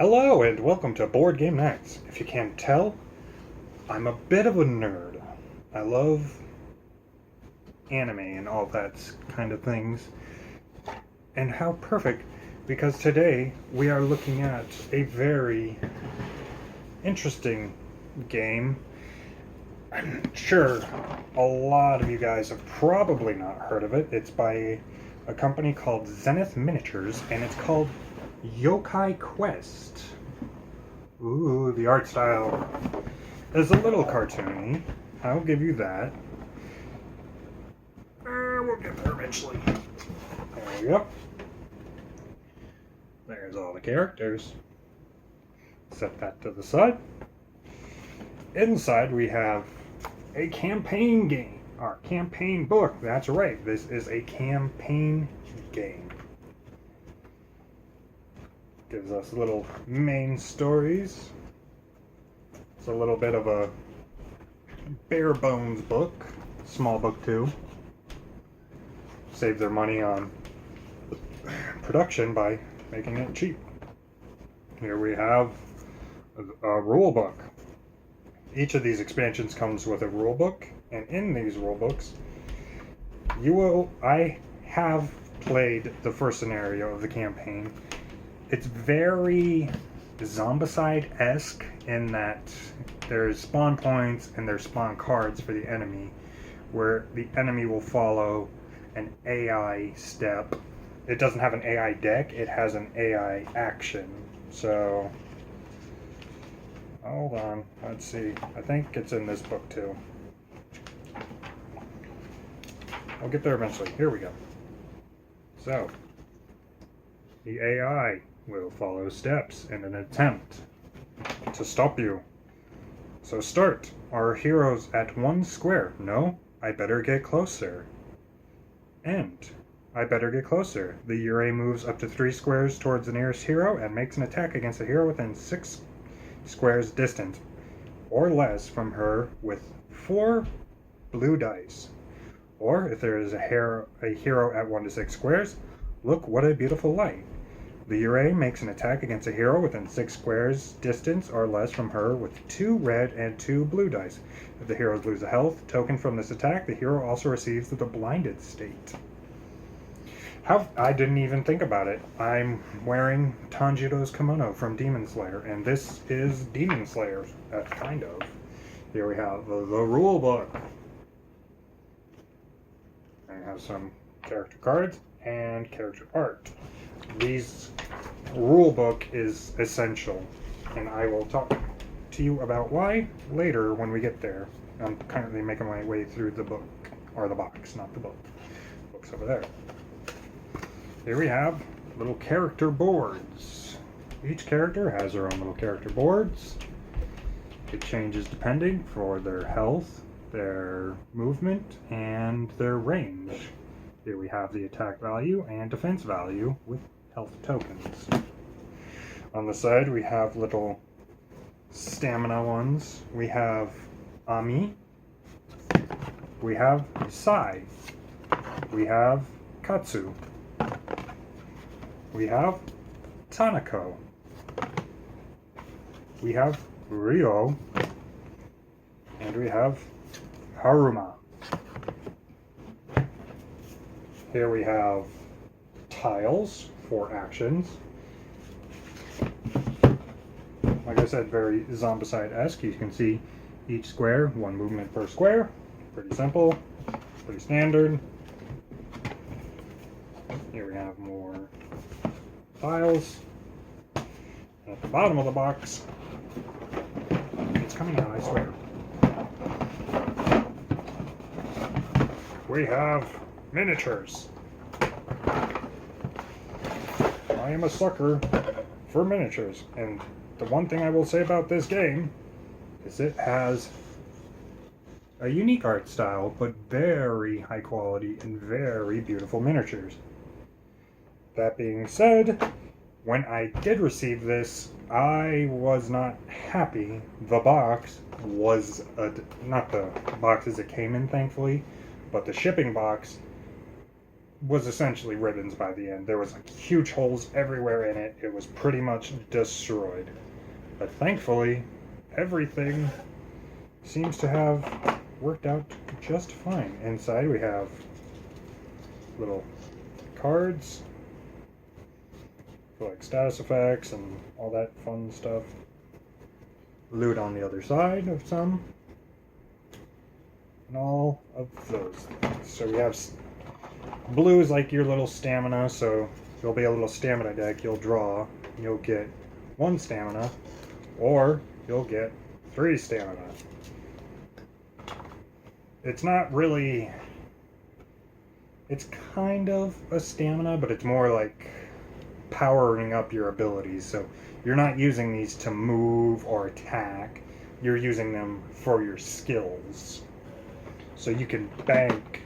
Hello and welcome to Board Game Nights. If you can't tell, I'm a bit of a nerd. I love anime and all that kind of things. And how perfect, because today we are looking at a very interesting game. I'm sure a lot of you guys have probably not heard of it. It's by a company called Zenith Miniatures, and it's called Yokai Quest. Ooh, the art style is a little cartoony. I'll give you that. We'll get there eventually. There we go. There's all the characters. Set that to the side. Inside we have a campaign game, or campaign book. That's right, this is a campaign game. Gives us little main stories. It's a little bit of a bare bones book, small book too. Save their money on production by making it cheap. Here we have a rule book. Each of these expansions comes with a rule book, and in these rule books, I have played the first scenario of the campaign. It's very Zombicide-esque in that there's spawn points and there's spawn cards for the enemy, where the enemy will follow an AI step. It doesn't have an AI deck, it has an AI action. So, hold on, let's see. I think it's in this book too. I'll get there eventually. Here we go. So, the AI will follow steps in an attempt to stop you. So start. Our heroes at one square. No, I better get closer. End. I better get closer. The Yurei moves up to 3 squares towards the nearest hero and makes an attack against a hero within 6 squares distant or less from her with 4 blue dice. Or if there is a hero at 1 to 6 squares, look what a beautiful light. The Yurei makes an attack against a hero within 6 squares distance or less from her with 2 red and 2 blue dice. If the heroes lose a health token from this attack, the hero also receives the blinded state. I didn't even think about it. I'm wearing Tanjiro's kimono from Demon Slayer, and this is Demon Slayer, kind of. Here we have the rule book. I have some character cards and character art. These rule book is essential, and I will talk to you about why later when we get there. I'm currently making my way through the book, or the box, not the book. The book's over there. Here we have little character boards. Each character has their own little character boards. It changes depending for their health, their movement, and their range. Here we have the attack value and defense value with health tokens. On the side we have little stamina ones. We have Ami. We have Sai. We have Katsu. We have Tanako. We have Ryo. And we have Haruma. Here we have tiles for actions. Like I said, very Zombicide-esque. You can see each square, 1 movement per square. Pretty simple, pretty standard. Here we have more tiles. At the bottom of the box, it's coming out, I swear. We have miniatures. I am a sucker for miniatures, and the one thing I will say about this game is it has a unique art style, but very high quality and very beautiful miniatures. That being said, when I did receive this, I was not happy. The box was, not the box as it came in, thankfully, but the shipping box was essentially ribbons by the end. There was like huge holes everywhere in it. It was pretty much destroyed. But thankfully, everything seems to have worked out just fine. Inside we have little cards for like status effects and all that fun stuff. Loot on the other side of some. And all of those things. So we have blue is like your little stamina, so there'll be a little stamina deck you'll draw. You'll get 1 stamina, or you'll get 3 stamina. It's not really... It's kind of a stamina, but it's more like powering up your abilities. So you're not using these to move or attack. You're using them for your skills. So you can bank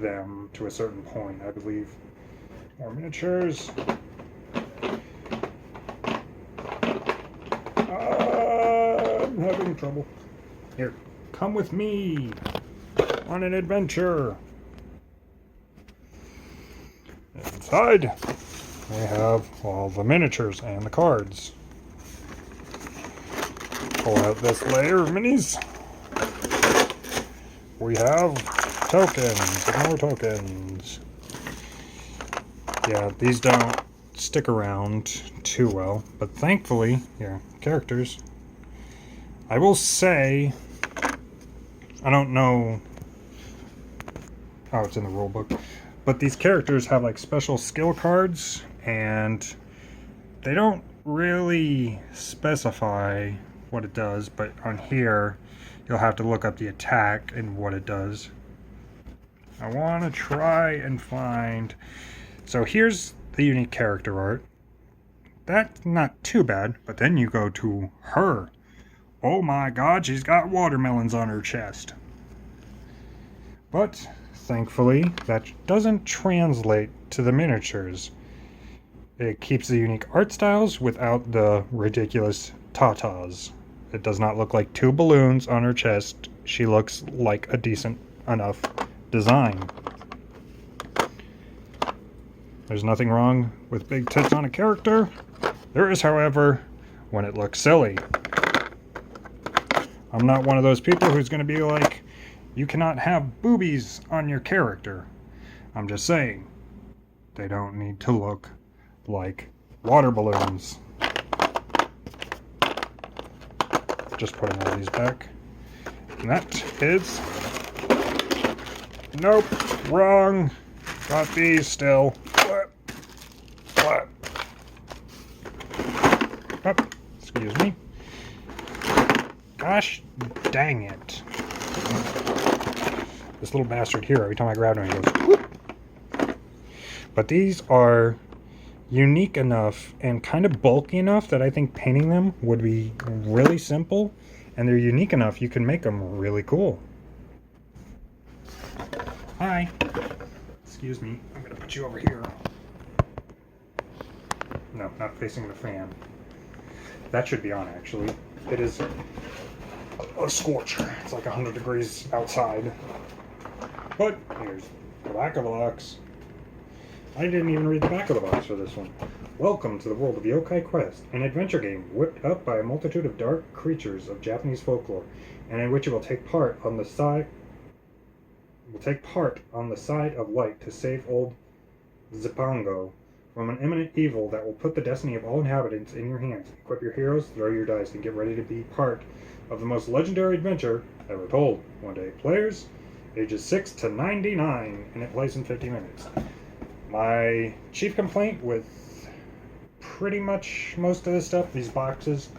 them to a certain point, I believe. More miniatures. I'm having trouble. Here, come with me on an adventure. Inside, we have all the miniatures and the cards. Pull out this layer of minis. We have tokens and more tokens. Yeah, these don't stick around too well, but thankfully, yeah, characters. I will say, I don't know how it's in the rulebook, but these characters have like special skill cards, and they don't really specify what it does, but on here, you'll have to look up the attack and what it does. I want to try and find... So here's the unique character art. That's not too bad, but then you go to her. Oh my god, she's got watermelons on her chest. But, thankfully, that doesn't translate to the miniatures. It keeps the unique art styles without the ridiculous tatas. It does not look like 2 balloons on her chest. She looks like a decent enough design. There's nothing wrong with big tits on a character. There is, however, when it looks silly. I'm not one of those people who's going to be like, you cannot have boobies on your character. I'm just saying, they don't need to look like water balloons. Just putting all these back. And that is... Nope, wrong. Got these still. What? Oh, excuse me. Gosh dang it. This little bastard here, every time I grab him, he goes, whoop. But these are unique enough and kind of bulky enough that I think painting them would be really simple, and they're unique enough you can make them really cool. Hi. Excuse me, I'm gonna put you over here. No, not facing the fan. That should be on, actually. It is a scorcher. It's like 100 degrees outside. But here's the back of the box. I didn't even read the back of the box for this one. Welcome to the world of Yokai Quest, an adventure game whipped up by a multitude of dark creatures of Japanese folklore, and in which you will take part on the side of light to save old Zipango from an imminent evil that will put the destiny of all inhabitants in your hands. Equip your heroes, throw your dice, and get ready to be part of the most legendary adventure ever told. One day, players, ages 6 to 99, and it plays in 50 minutes. My chief complaint with pretty much most of this stuff, these boxes,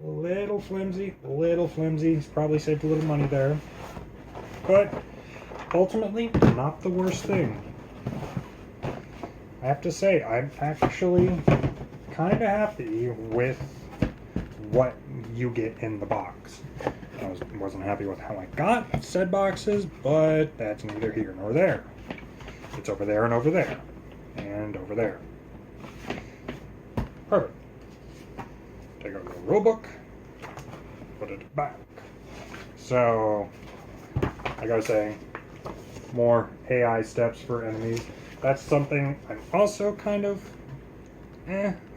little flimsy, He's probably saved a little money there. But ultimately, not the worst thing. I have to say, I'm actually kind of happy with what you get in the box. I wasn't happy with how I got said boxes, but that's neither here nor there. It's over there and over there. And over there. Perfect. Take out the rulebook. Put it back. So, I gotta say, more AI steps for enemies. That's something I'm also kind of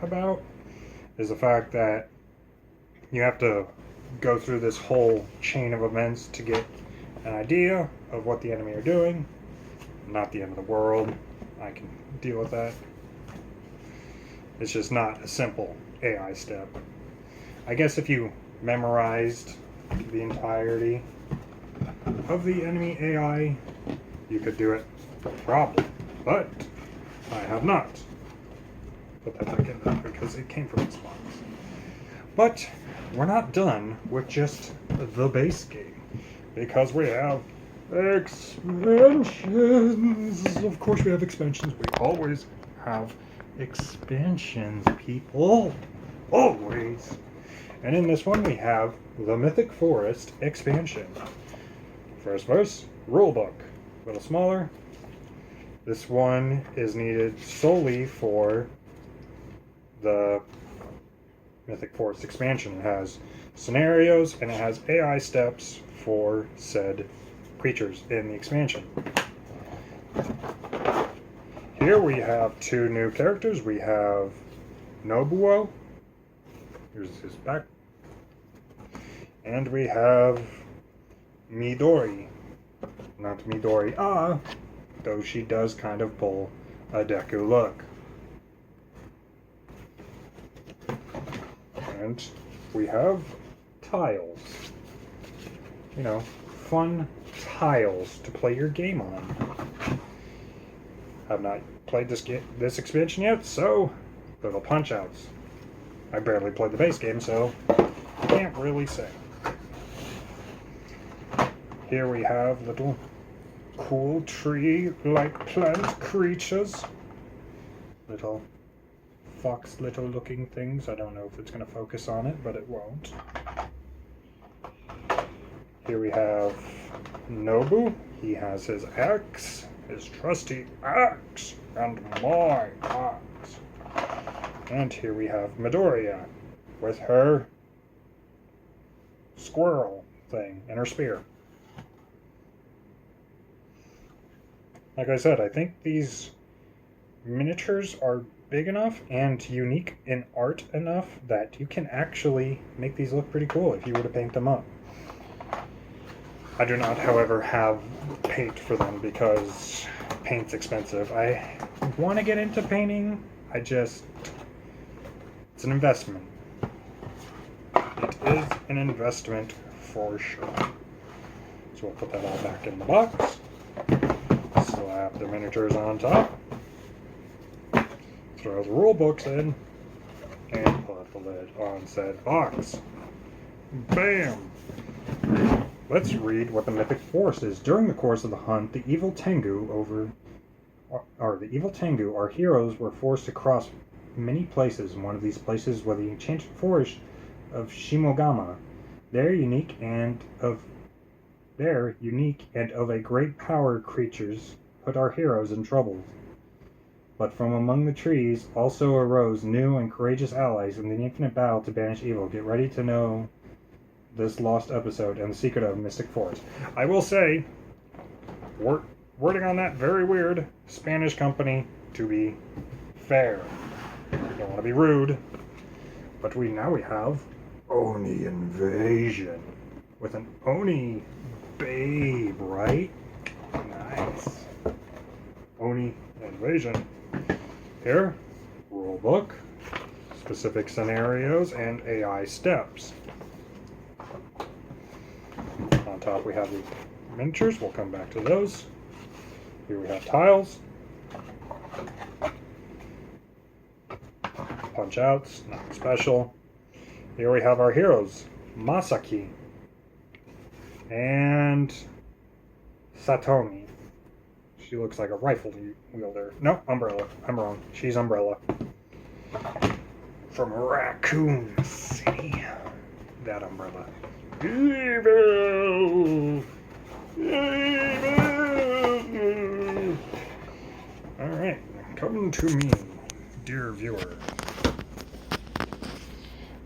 about, is the fact that you have to go through this whole chain of events to get an idea of what the enemy are doing. Not the end of the world. I can deal with that. It's just not a simple AI step. I guess if you memorized the entirety of the enemy AI, you could do it, probably. But I have not. Put that back in there because it came from this box. But we're not done with just the base game, because we have expansions. Of course we have expansions. We always have expansions, people. Always. And in this one we have the Mythic Forest expansion. First verse, rulebook. A little smaller. This one is needed solely for the Mythic Forest expansion. It has scenarios and it has AI steps for said creatures in the expansion. Here we have two new characters. We have Nobuo. Here's his back. And we have Midori. Not Midori though she does kind of pull a Deku look. And we have tiles. You know, fun tiles to play your game on. I've not played this expansion yet, so little punch outs. I barely played the base game, so can't really say. Here we have little cool tree-like plant creatures. Little fox-little looking things. I don't know if it's going to focus on it, but it won't. Here we have Nobu. He has his axe, his trusty axe, and my axe. And here we have Midoriya with her squirrel thing and her spear. Like I said, I think these miniatures are big enough and unique in art enough that you can actually make these look pretty cool if you were to paint them up. I do not, however, have paint for them because paint's expensive. I want to get into painting, it's an investment. It is an investment for sure. So we'll put that all back in the box. Slap the miniatures on top. Throw the rule books in. And put the lid on said box. Bam! Let's read what the Mythic Forest is. During the course of the hunt, the evil Tengu, our heroes, were forced to cross many places. One of these places was the enchanted forest of Shimogama. They're unique and of a great power creatures put our heroes in trouble. But from among the trees also arose new and courageous allies in the infinite battle to banish evil. Get ready to know this lost episode and the secret of Mystic Forest. I will say, wording on that very weird Spanish company, to be fair. Don't want to be rude, but now we have Oni Invasion with an Oni babe, right? Nice. Oni Invasion. Here, rulebook, specific scenarios, and AI steps. On top we have the miniatures. We'll come back to those. Here we have tiles. Punch outs, nothing special. Here we have our heroes, Masaki and Satomi. She looks like a rifle wielder. No, Umbrella. I'm wrong. She's Umbrella. From Raccoon City. That Umbrella. Evil! Evil! Alright, come to me, dear viewer.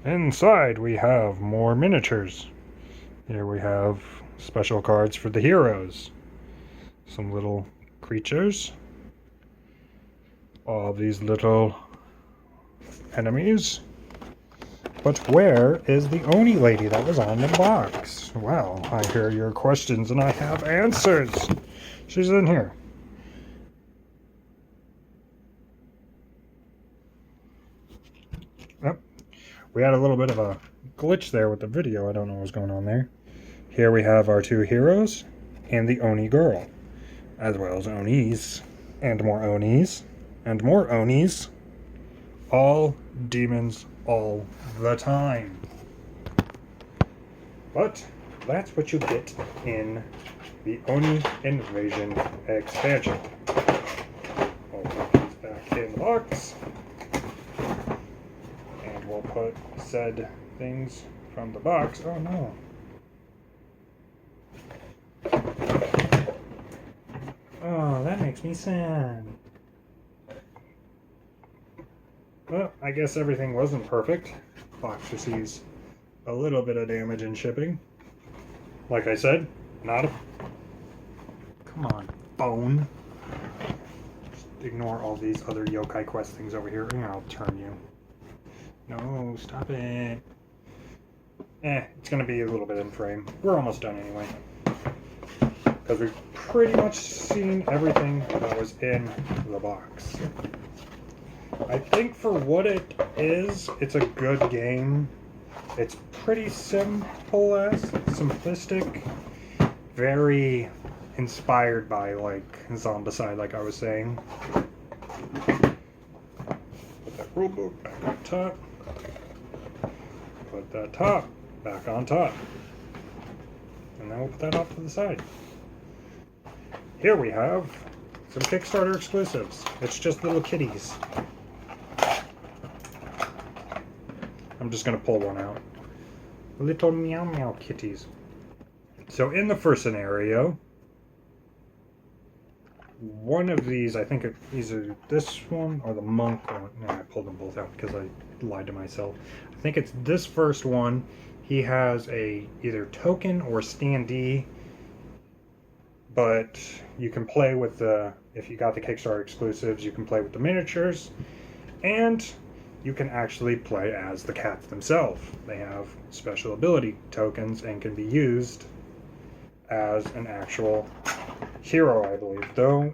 Inside we have more miniatures. Here we have special cards for the heroes. some little creatures. All these little enemies. But where is the Oni lady that was on the box? Well, I hear your questions and I have answers. She's in here. Yep. We had a little bit of a glitch there with the video. I don't know what was going on there. Here we have our two heroes and the Oni girl, as well as Onis, and more Onis, and more Onis. All demons all the time. But that's what you get in the Oni Invasion expansion. We'll put these back in the box. And we'll put said things from the box. Oh no. Oh, that makes me sad. Well, I guess everything wasn't perfect. Box receives a little bit of damage in shipping. Like I said, not a... Come on, phone. Just ignore all these other Yokai Quest things over here, and I'll turn you. No, stop it. It's gonna be a little bit in frame. We're almost done anyway. Because we've pretty much seen everything that was in the box. I think for what it is, it's a good game. It's pretty simplistic, very inspired by like Zombicide, like I was saying. Put that rule book back on top. Put that top back on top. And then we'll put that off to the side. Here we have some Kickstarter exclusives. It's just little kitties. I'm just going to pull one out. Little meow meow kitties. So in the first scenario, one of these, I think it's either this one or the monk one. No, I pulled them both out because I lied to myself. I think it's this first one. He has a either token or standee, but you can play with the, if you got the Kickstarter exclusives, you can play with the miniatures, and you can actually play as the cats themselves. They have special ability tokens and can be used as an actual hero, I believe. Though,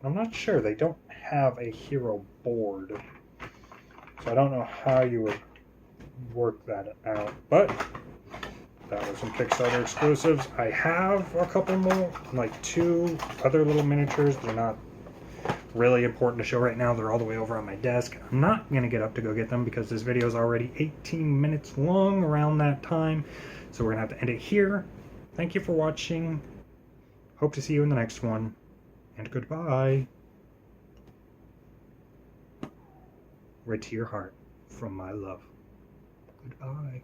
I'm not sure. They don't have a hero board. So I don't know how you would work that out. But that was some Kickstarter exclusives. I have a couple more, like 2 other little miniatures. They're not really important to show right now. They're all the way over on my desk. I'm not going to get up to go get them because this video is already 18 minutes long around that time. So we're going to have to end it here. Thank you for watching. Hope to see you in the next one. And goodbye. Right to your heart from my love. Goodbye.